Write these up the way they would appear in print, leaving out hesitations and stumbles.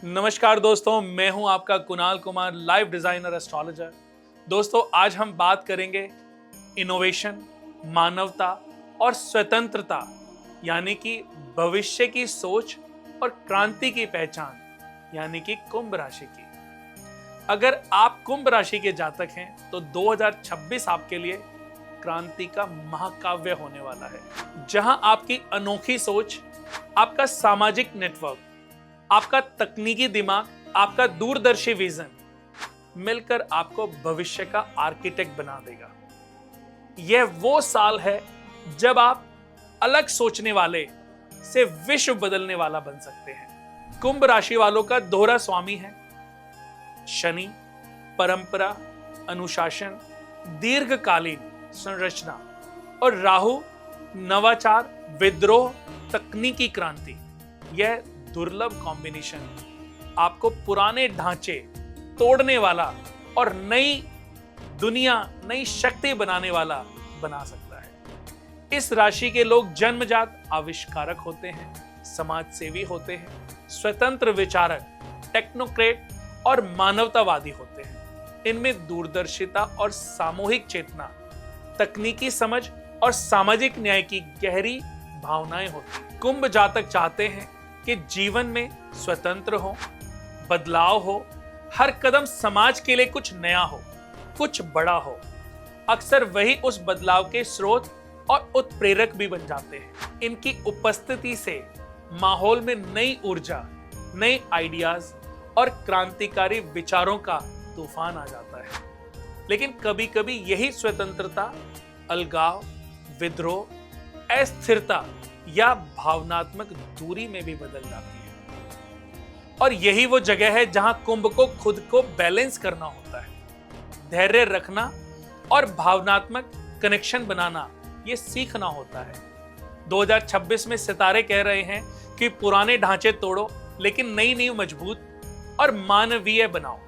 नमस्कार दोस्तों, मैं हूं आपका Kunal Kumar, live designer astrologer. दोस्तों, आज हम बात करेंगे इनोवेशन, मानवता और स्वतंत्रता, यानी कि भविष्य की सोच और क्रांति की पहचान, यानी कि कुंभ राशि की। अगर आप कुंभ राशि के जातक हैं तो 2026 आपके लिए क्रांति का महाकाव्य होने वाला है, जहां आपकी अनोखी सोच, आपका सामाजिक नेटवर्क, आपका तकनीकी दिमाग, आपका दूरदर्शी विजन मिलकर आपको भविष्य का आर्किटेक्ट बना देगा। यह वो साल है जब आप अलग सोचने वाले से विश्व बदलने वाला बन सकते हैं। कुंभ राशि वालों का दोहरा स्वामी है शनि, परंपरा, अनुशासन, दीर्घकालीन संरचना, और राहु, नवाचार, विद्रोह, तकनीकी क्रांति। यह दुर्लभ कॉम्बिनेशन आपको पुराने ढांचे तोड़ने वाला और नई दुनिया, नई शक्ति बनाने वाला बना सकता है। इस राशि के लोग जन्मजात आविष्कारक होते हैं, समाज सेवी होते हैं, स्वतंत्र विचारक, टेक्नोक्रेट और मानवतावादी होते हैं। इनमें दूरदर्शिता और सामूहिक चेतना, तकनीकी समझ और सामाजिक न्याय की गहरी भावनाएं होती हैं। कुंभ जातक चाहते हैं कि जीवन में स्वतंत्र हो, बदलाव हो, हर कदम समाज के लिए कुछ नया हो, कुछ बड़ा हो। अक्सर वही उस बदलाव के स्रोत और उत्प्रेरक भी बन जाते हैं। इनकी उपस्थिति से माहौल में नई ऊर्जा, नए आइडियाज और क्रांतिकारी विचारों का तूफान आ जाता है। लेकिन कभी कभी यही स्वतंत्रता अलगाव, विद्रोह, अस्थिरता या भावनात्मक दूरी में भी बदल जाती है। और यही वो जगह है जहां कुंभ को खुद को बैलेंस करना होता है, धैर्य रखना और भावनात्मक कनेक्शन बनाना, ये सीखना होता है। 2026 में सितारे कह रहे हैं कि पुराने ढांचे तोड़ो, लेकिन नई नींव मजबूत और मानवीय बनाओ।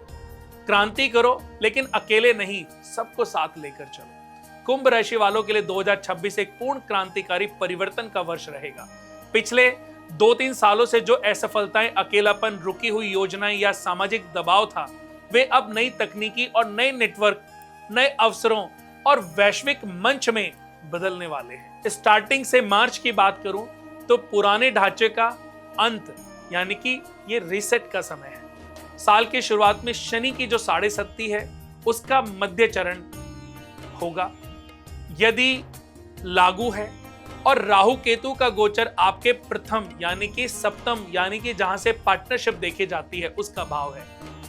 क्रांति करो, लेकिन अकेले नहीं, सबको साथ लेकर चलो। कुंभ राशि वालों के लिए 2026 एक पूर्ण क्रांतिकारी परिवर्तन का वर्ष रहेगा। पिछले 2-3 सालों से जो असफलताएं, अकेलापन, रुकी हुई योजनाएं या सामाजिक दबाव था, वे अब नई तकनीकी और नए नेटवर्क, नए अवसरों और वैश्विक मंच में बदलने वाले हैं। स्टार्टिंग से मार्च की बात करूं तो पुराने ढांचे का अंत, यानी कि ये रीसेट का समय है। साल की शुरुआत में शनि की जो 7.5 है, उसका मध्य चरण होगा यदि लागू है, और राहु केतु का गोचर आपके प्रथम यानी कि सप्तम, यानी कि जहां से पार्टनरशिप देखी जाती है, उसका भाव है,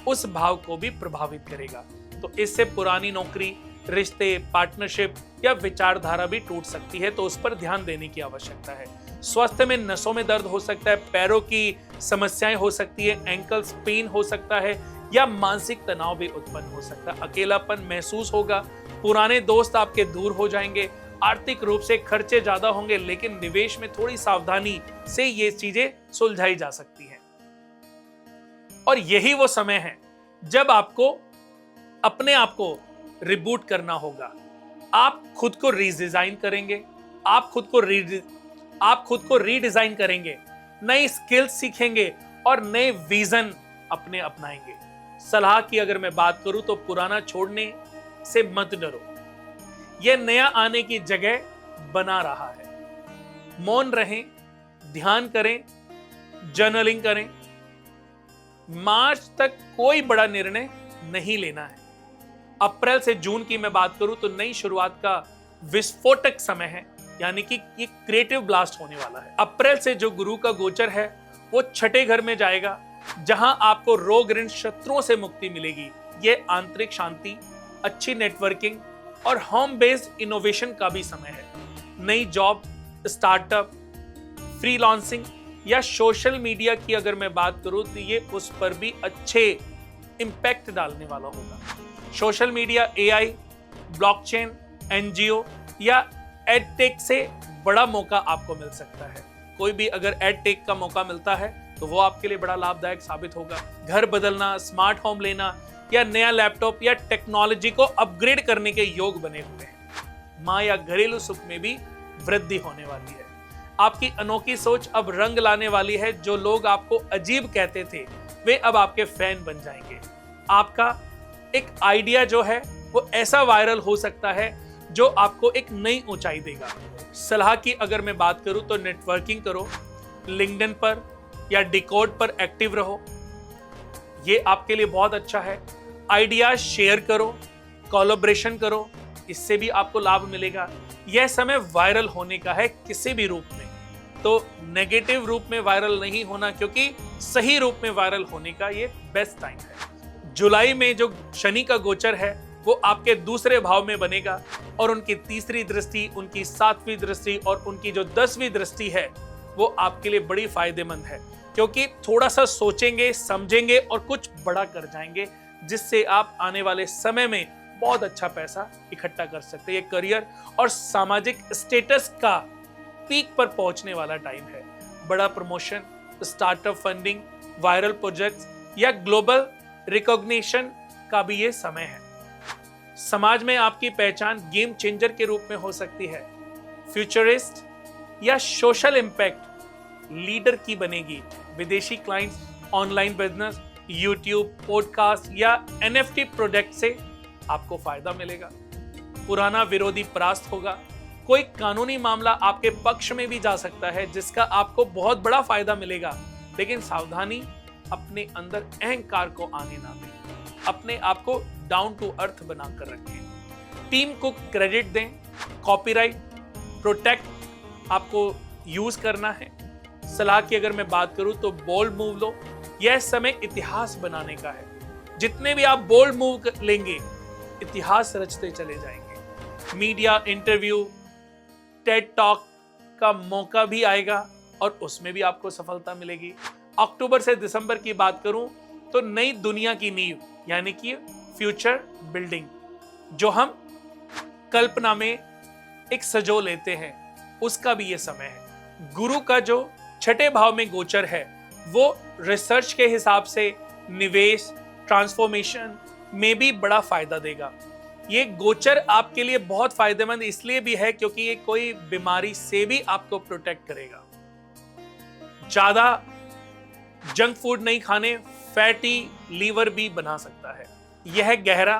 उस भाव को भी प्रभावित करेगा। तो इससे पुरानी नौकरी, रिश्ते, पार्टनरशिप या विचारधारा भी टूट सकती है, तो उस पर ध्यान देने की आवश्यकता है। स्वास्थ्य में नसों में दर्द हो सकता है, पैरों की समस्याएं हो सकती है, एंकल्स पेन हो सकता है, या मानसिक तनाव भी उत्पन्न हो सकता है। अकेलापन महसूस होगा, पुराने दोस्त आपके दूर हो जाएंगे, आर्थिक रूप से खर्चे ज्यादा होंगे, लेकिन निवेश में थोड़ी सावधानी से ये चीजें सुलझाई जा सकती हैं। और यही वो समय है जब आपको अपने आप को रिबूट करना होगा। आप खुद को रीडिजाइन करेंगे, आप खुद को रीडिजाइन करेंगे, नई स्किल्स सीखेंगे और नए विजन अपने अपनाएंगे। सलाह की अगर मैं बात करूं तो पुराना छोड़ने से मत डरो, यह नया आने की जगह बना रहा है। मौन रहें, ध्यान करें, जर्नलिंग करें। मार्च तक कोई बड़ा निर्णय नहीं लेना है। अप्रैल से जून की मैं बात करूं तो नई शुरुआत का विस्फोटक समय है, यानी कि ये क्रिएटिव ब्लास्ट होने वाला है। अप्रैल से जो गुरु का गोचर है वो 6ठे घर में जाएगा, जहां आपको रोग, ऋण, शत्रुओं से मुक्ति मिलेगी। ये आंतरिक शांति, अच्छी नेटवर्किंग और होम बेस्ड इनोवेशन का भी समय है। नई जॉब, स्टार्टअप, फ्रीलांसिंग या सोशल मीडिया की अगर मैं बात करूं तो ये उस पर भी अच्छे इंपैक्ट डालने वाला होगा। Social media, AI, blockchain, NGO या एडटेक से बड़ा मौका आपको मिल सकता है। कोई भी अगर एडटेक का मौका मिलता है तो वो आपके लिए बड़ा लाभदायक साबित होगा। घर बदलना, स्मार्ट होम लेना या नया लैपटॉप या टेक्नोलॉजी को अपग्रेड करने के योग बने हुए हैं। मां या घरेलू सुख में भी वृद्धि होने वाली है। आपकी अनोखी सोच अब रंग लाने वाली है। जो लोग आपको अजीब कहते थे वे अब आपके फैन बन जाएंगे। आपका एक आइडिया जो है वो ऐसा वायरल हो सकता है जो आपको एक नई ऊंचाई देगा। सलाह की अगर मैं बात करूं तो नेटवर्किंग करो, लिंक्डइन पर या डिकोड पर एक्टिव रहो, ये आपके लिए बहुत अच्छा है। आइडिया शेयर करो, कोलैबोरेशन करो, इससे भी आपको लाभ मिलेगा। यह समय वायरल होने का है किसी भी रूप में, तो नेगेटिव रूप में वायरल नहीं होना, क्योंकि सही रूप में वायरल होने का ये बेस्ट टाइम है। जुलाई में जो शनि का गोचर है वो आपके दूसरे भाव में बनेगा और उनकी तीसरी दृष्टि, उनकी 7वीं दृष्टि और उनकी जो 10वीं दृष्टि है वो आपके लिए बड़ी फायदेमंद है, क्योंकि थोड़ा सा सोचेंगे, समझेंगे और कुछ बड़ा कर जाएंगे, जिससे आप आने वाले समय में बहुत अच्छा पैसा इकट्ठा कर सकते हैं। ये करियर और सामाजिक स्टेटस का पीक पर पहुंचने वाला टाइम है। बड़ा promotion, startup funding, viral projects या ग्लोबल रिकॉग्निशन का भी ये समय है। समाज में आपकी पहचान गेम चेंजर के रूप में हो सकती है। फ्यूचरिस्ट या सोशल इम्पैक्ट लीडर की बनेगी। विदेशी clients, online business, YouTube, podcast या एनएफटी प्रोडक्ट से आपको फायदा मिलेगा। पुराना विरोधी परास्त होगा। कोई कानूनी मामला आपके पक्ष में भी जा सकता है जिसका आपको बहुत बड़ा फायदा मिलेगा, लेकिन सावधानी, अपने अंदर अहंकार को आने ना दें। अपने आप को डाउन टू अर्थ बनाकर रखें। टीम को क्रेडिट दें। कॉपीराइट, प्रोटेक्ट आपको यूज करना है। सलाह की अगर मैं बात करूं तो बोल्ड मूव लो। यह समय इतिहास बनाने का है। जितने भी आप बोल्ड मूव लेंगे, इतिहास रचते चले जाएंगे। मीडिया इंटरव्यू, टेड टॉक का मौका भी आएगा और उसमें भी आपको सफलता मिलेगी। अक्टूबर से दिसंबर की बात करूं तो नई दुनिया की नींव, यानी कि फ्यूचर बिल्डिंग, जो हम कल्पना में एक सजो लेते हैं, उसका भी ये समय है। गुरु का जो 6ठे भाव में गोचर है वो रिसर्च के हिसाब से निवेश, ट्रांसफॉर्मेशन में भी बड़ा फायदा देगा। ये गोचर आपके लिए बहुत फायदेमंद इसलिए भी है क्योंकि ये कोई बीमारी से भी आपको प्रोटेक्ट करेगा। ज्यादा जंक फूड नहीं खाने, फैटी लीवर भी बना सकता है। यह गहरा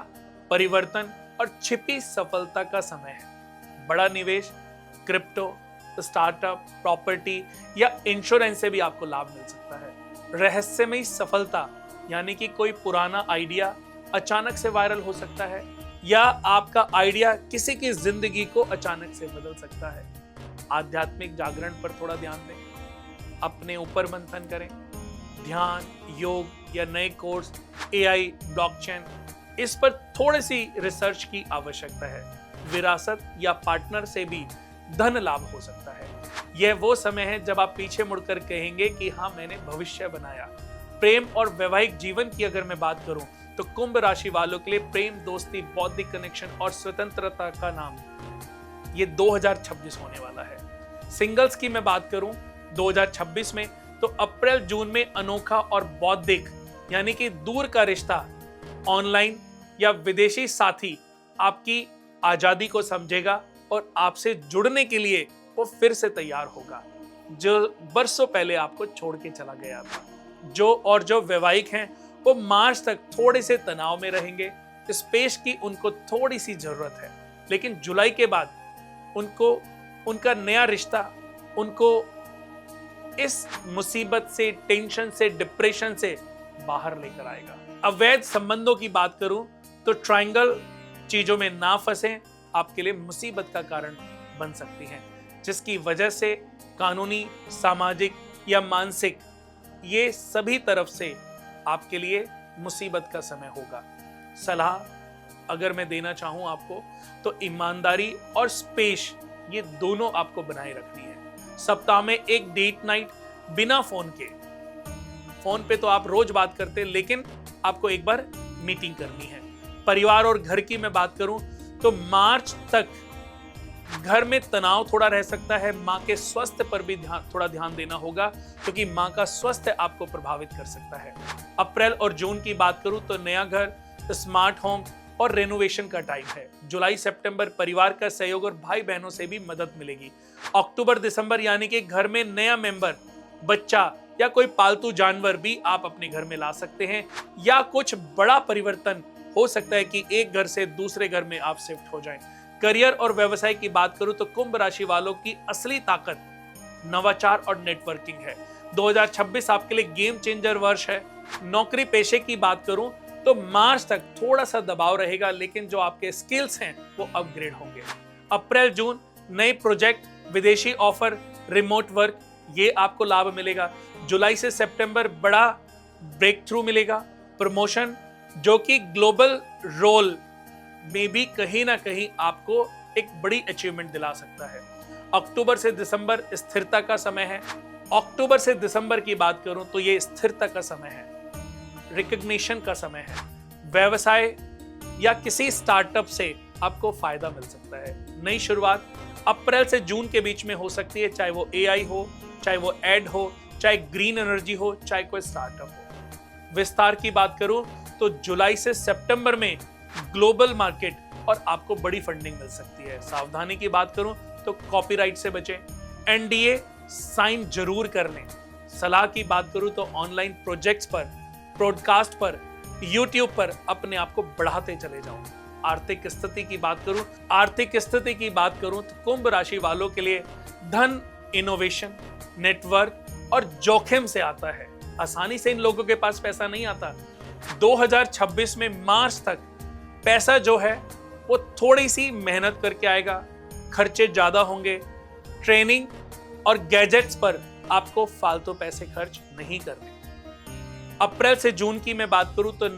परिवर्तन और छिपी सफलता का समय है। बड़ा निवेश, क्रिप्टो, स्टार्टअप, प्रॉपर्टी या इंश्योरेंस से भी आपको लाभ मिल सकता है। रहस्यमयी सफलता, यानी कि कोई पुराना आइडिया अचानक से वायरल हो सकता है या आपका आइडिया किसी की जिंदगी को अचानक से बदल सकता है। आध्यात्मिक जागरण पर थोड़ा ध्यान दें। अपने ऊपर मंथन करें। ध्यान, योग या नए कोर्स, एआई, ब्लॉकचेन, इस पर थोड़ी सी रिसर्च की आवश्यकता है। विरासत या पार्टनर से भी धन लाभ हो सकता है। यह वो समय है जब आप पीछे मुड़कर कहेंगे कि हाँ, मैंने भविष्य बनाया। प्रेम और वैवाहिक जीवन की अगर मैं बात करूं तो कुंभ राशि वालों के लिए प्रेम, दोस्ती, बौद्धिक कनेक्शन और स्वतंत्रता का नाम ये 2026 होने वाला है। सिंगल्स की मैं बात करूं 2026 में तो अप्रैल जून में अनोखा और बौद्धिक, यानी कि दूर का रिश्ता, ऑनलाइन या विदेशी साथी आपकी आजादी को समझेगा और आपसे जुड़ने के लिए वो फिर से तैयार होगा, जो बरसों पहले आपको छोड़ के चला गया था। जो वैवाहिक हैं वो मार्च तक थोड़े से तनाव में रहेंगे। स्पेस की उनको थोड़ी सी जरूरत है, लेकिन जुलाई के बाद उनको उनका नया रिश्ता उनको इस मुसीबत से, टेंशन से, डिप्रेशन से बाहर लेकर आएगा। अवैध संबंधों की बात करूं तो ट्रायंगल चीजों में ना फंसें, आपके लिए मुसीबत का कारण बन सकती हैं, जिसकी वजह से कानूनी, सामाजिक या मानसिक, ये सभी तरफ से आपके लिए मुसीबत का समय होगा। सलाह अगर मैं देना चाहूं आपको तो ईमानदारी और स्पेस, ये दोनों आपको बनाए रखनी है। सप्ताह में एक डेट नाइट बिना फोन के, फोन पे तो आप रोज बात करते हैं, लेकिन आपको एक बार मीटिंग करनी है। परिवार और घर की मैं बात करूं तो मार्च तक घर में तनाव थोड़ा रह सकता है। मां के स्वास्थ्य पर भी थोड़ा ध्यान देना होगा, क्योंकि मां का स्वास्थ्य आपको प्रभावित कर सकता है। अप्रैल और जून की बात करूं तो नया घर, स्मार्ट होम और रेनोवेशन का टाइम है। जुलाई सितंबर परिवार का सहयोग और भाई बहनों से भी मदद मिलेगी। अक्टूबर दिसंबर यानी कि घर में नया मेंबर बच्चा या कोई पालतू जानवर भी आप अपने घर में ला सकते हैं, या कुछ बड़ा परिवर्तन हो सकता है कि एक घर से दूसरे घर में आप शिफ्ट हो जाएं। करियर और व्यवसाय की बात करूं तो कुंभ राशि वालों की असली ताकत नवाचार और नेटवर्किंग है। 2026 आपके लिए गेम चेंजर वर्ष है। नौकरी पेशे की बात करूं तो मार्च तक थोड़ा सा दबाव रहेगा, लेकिन जो आपके स्किल्स हैं वो अपग्रेड होंगे। अप्रैल जून नए प्रोजेक्ट, विदेशी ऑफर, रिमोट वर्क, ये आपको लाभ मिलेगा। जुलाई से सितंबर बड़ा ब्रेक थ्रू मिलेगा, प्रमोशन, जो कि ग्लोबल रोल में भी कहीं ना कहीं आपको एक बड़ी अचीवमेंट दिला सकता है। अक्टूबर से दिसंबर स्थिरता का समय है। अक्टूबर से दिसंबर की बात करूं तो ये स्थिरता का समय है, रिकॉग्निशन का समय है। व्यवसाय या किसी स्टार्टअप से आपको फायदा मिल सकता है। नई शुरुआत अप्रैल से जून के बीच में हो सकती है, चाहे वो एआई हो, चाहे वो एड हो, चाहे ग्रीन एनर्जी हो, चाहे कोई स्टार्टअप हो। विस्तार की बात करूं तो जुलाई से सितंबर में ग्लोबल मार्केट और आपको बड़ी फंडिंग मिल सकती है। सावधानी की बात करूं तो कॉपीराइट से बचें, एनडीए साइन जरूर कर लें। सलाह की बात करूं तो ऑनलाइन प्रोजेक्ट्स पर, पॉडकास्ट पर, यूट्यूब पर अपने आप को बढ़ाते चले जाओ। आर्थिक स्थिति की बात करूं तो कुंभ राशि वालों के लिए धन इनोवेशन, नेटवर्क और जोखिम से आता है। आसानी से इन लोगों के पास पैसा नहीं आता। 2026 में मार्च तक पैसा जो है वो थोड़ी सी मेहनत करके आएगा, खर्चे ज्यादा होंगे। ट्रेनिंग और गैजेट्स पर आपको फालतू पैसे खर्च नहीं करने। अप्रैल से जून की मैं बात करूं तो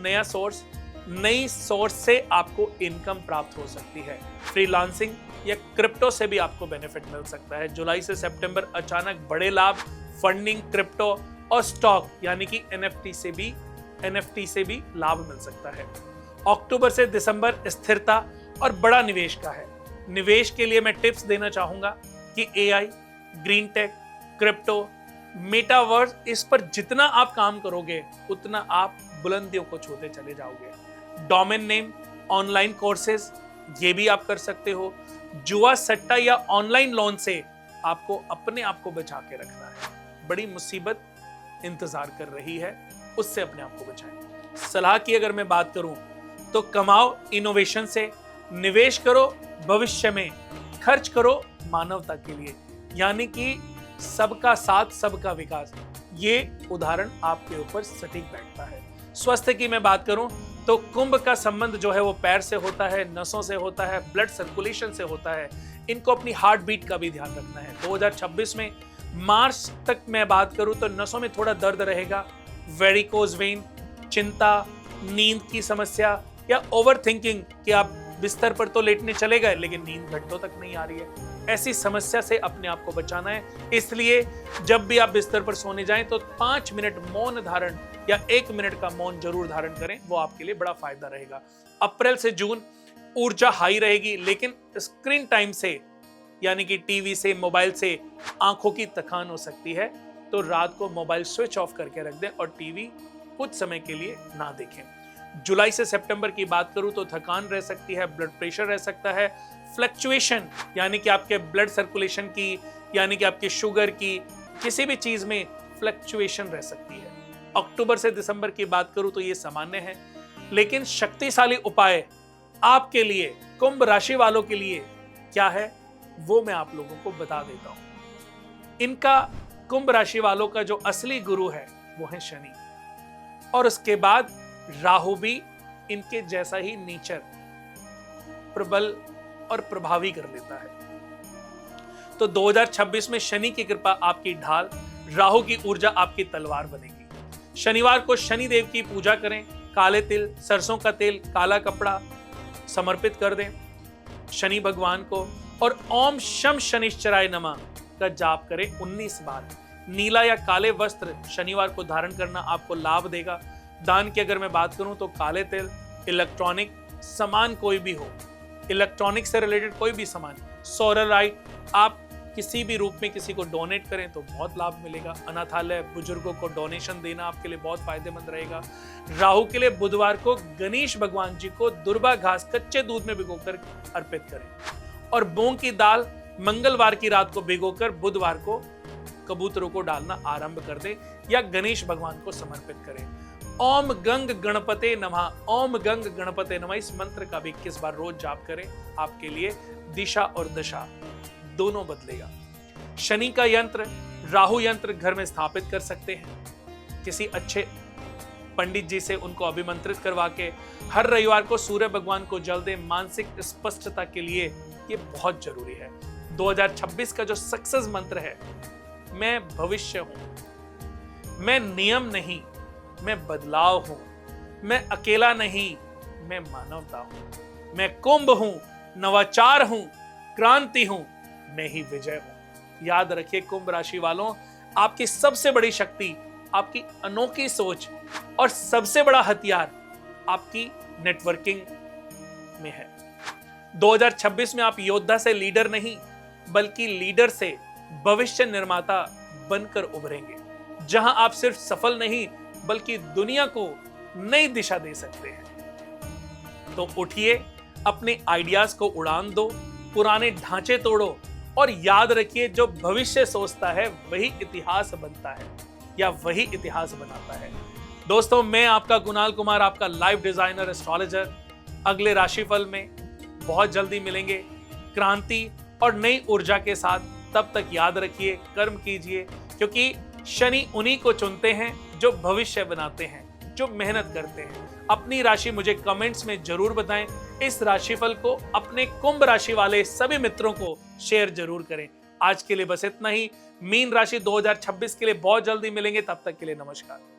नई सोर्स से आपको इनकम प्राप्त हो सकती है। फ्रीलांसिंग या क्रिप्टो से भी आपको बेनिफिट मिल सकता है। जुलाई से सितंबर अचानक बड़े लाभ, फंडिंग, क्रिप्टो और स्टॉक यानी कि एनएफटी से भी लाभ मिल सकता है। अक्टूबर से दिसंबर स्थिरता और बड़ा निवेश का है। निवेश के लिए मैं टिप्स देना चाहूंगा कि AI, green tech, crypto, metaverse, इस पर जितना आप काम करोगे उतना आप बुलंदियों को छूते चले जाओगे। डोमेन नेम, ऑनलाइन कोर्सेज, ये भी आप कर सकते हो। जुआ, सट्टा या ऑनलाइन लोन से आपको अपने आप को बचा के रखना है। बड़ी मुसीबत इंतजार कर रही है, उससे अपने आप को बचाएं। सलाह की अगर मैं बात करूं तो कमाओ इनोवेशन से, निवेश करो भविष्य में, खर्च करो मानवता के लिए, यानी कि सबका साथ सबका विकास। ये उदाहरण आपके ऊपर सटीक बैठता है। स्वास्थ्य की मैं बात करूं तो कुंभ का संबंध जो है वो पैर से होता है, नसों से होता है, ब्लड सर्कुलेशन से होता है। इनको अपनी हार्ट बीट का भी ध्यान रखना है। 2026 में मार्च तक मैं बात करूं तो नसों में थोड़ा दर्द रहेगा, वेरिकोज वेन, चिंता, नींद की समस्या या ओवर थिंकिंग कि आप बिस्तर पर तो लेटने चले गए लेकिन नींद घंटों तक नहीं आ रही है। ऐसी समस्या से अपने आप को बचाना है। इसलिए जब भी आप बिस्तर पर सोने जाएं तो 5 मिनट मौन धारण या 1 मिनट का मौन जरूर धारण करें, वो आपके लिए बड़ा फायदा रहेगा। अप्रैल से जून ऊर्जा हाई रहेगी, लेकिन स्क्रीन टाइम से यानी कि टीवी से, मोबाइल से आंखों की थकान हो सकती है, तो रात को मोबाइल स्विच ऑफ करके रख दें और टीवी कुछ समय के लिए ना देखें। जुलाई से सितंबर की बात करूं तो थकान रह सकती है, ब्लड प्रेशर रह सकता है, फ्लक्चुएशन यानी कि आपके ब्लड सर्कुलेशन की, यानी कि आपकी शुगर की, किसी भी चीज में फ्लक्चुएशन रह सकती है। अक्टूबर से दिसंबर की बात करूं तो ये सामान्य है, लेकिन शक्तिशाली उपाय आपके लिए, कुंभ राशि वालों के लिए क्या है वो मैं आप लोगों को बता देता हूं। इनका, कुंभ राशि वालों का जो असली गुरु है वो है शनि, और उसके बाद राहु भी इनके जैसा ही नेचर प्रबल और प्रभावी कर लेता है। तो 2026 में शनि की कृपा आपकी ढाल, राहु की ऊर्जा आपकी तलवार बनेगी। शनिवार को शनि देव की पूजा करें, काले तिल, सरसों का तेल, काला कपड़ा समर्पित कर दें शनि भगवान को, और ओम शम शनिश्चराय नमः का जाप करें 19 बार। नीला या काले वस्त्र शनिवार को धारण करना आपको लाभ देगा। दान की अगर मैं बात करूं तो काले तिल, इलेक्ट्रॉनिक सामान कोई भी हो, इलेक्ट्रॉनिक से रिलेटेड कोई भी सामान, सोलराइट, आप किसी भी रूप में किसी को डोनेट करें तो बहुत लाभ मिलेगा। अनाथालय, बुजुर्गों को डोनेशन देना आपके लिए बहुत फायदेमंद रहेगा। राहु के लिए बुधवार को गणेश भगवान जी को दुर्वा घास कच्चे दूध में भिगोकर अर्पित करें, और मूंग की दाल मंगलवार की रात को भिगोकर बुधवार को कबूतरों को डालना आरंभ कर दें या गणेश भगवान को समर्पित करें। ओम गंग गणपते नमः, ओम गंग गणपते नमः, इस मंत्र का भी 21 बार रोज जाप करें। आपके लिए दिशा और दशा दोनों बदलेगा। शनि का यंत्र, राहु यंत्र घर में स्थापित कर सकते हैं। किसी अच्छे पंडित जी से उनको अभिमंत्रित करवा के हर रविवार को सूर्य भगवान को जल दें। मानसिक स्पष्टता के लिए ये बहुत जरूरी है। 2026 का जो सक्सेस मंत्र है, मैं भविष्य हूं, मैं नियम नहीं, मैं बदलाव हूं, मैं अकेला नहीं, मैं मानवता हूं, मैं कुंभ हूं, नवाचार हूं, क्रांति हूं, मैं ही विजय हूं। याद रखिए कुंभ राशि वालों, आपकी सबसे बड़ी शक्ति आपकी अनोखी सोच और सबसे बड़ा हथियार आपकी नेटवर्किंग में है। 2026 में आप योद्धा से लीडर नहीं, बल्कि लीडर से भविष्य निर्माता बनकर उभरेंगे, जहां आप सिर्फ सफल नहीं बल्कि दुनिया को नई दिशा दे सकते हैं। तो उठिए, अपने आइडियाज को उड़ान दो, पुराने ढांचे तोड़ो और याद रखिए जो भविष्य सोचता है वही इतिहास बनता है या वही इतिहास बनाता है। दोस्तों, मैं आपका कुणाल कुमार, आपका लाइफ डिजाइनर एस्ट्रोलॉजर। अगले राशिफल में बहुत जल्दी मिलेंगे क्रांति और नई ऊर्जा के साथ। तब तक याद रखिए, कर्म कीजिए, क्योंकि शनि उन्हीं को चुनते हैं जो भविष्य बनाते हैं, जो मेहनत करते हैं। अपनी राशि मुझे कमेंट्स में जरूर बताएं। इस राशिफल को अपने कुंभ राशि वाले सभी मित्रों को शेयर जरूर करें। आज के लिए बस इतना ही। मीन राशि 2026 के लिए बहुत जल्दी मिलेंगे। तब तक के लिए नमस्कार।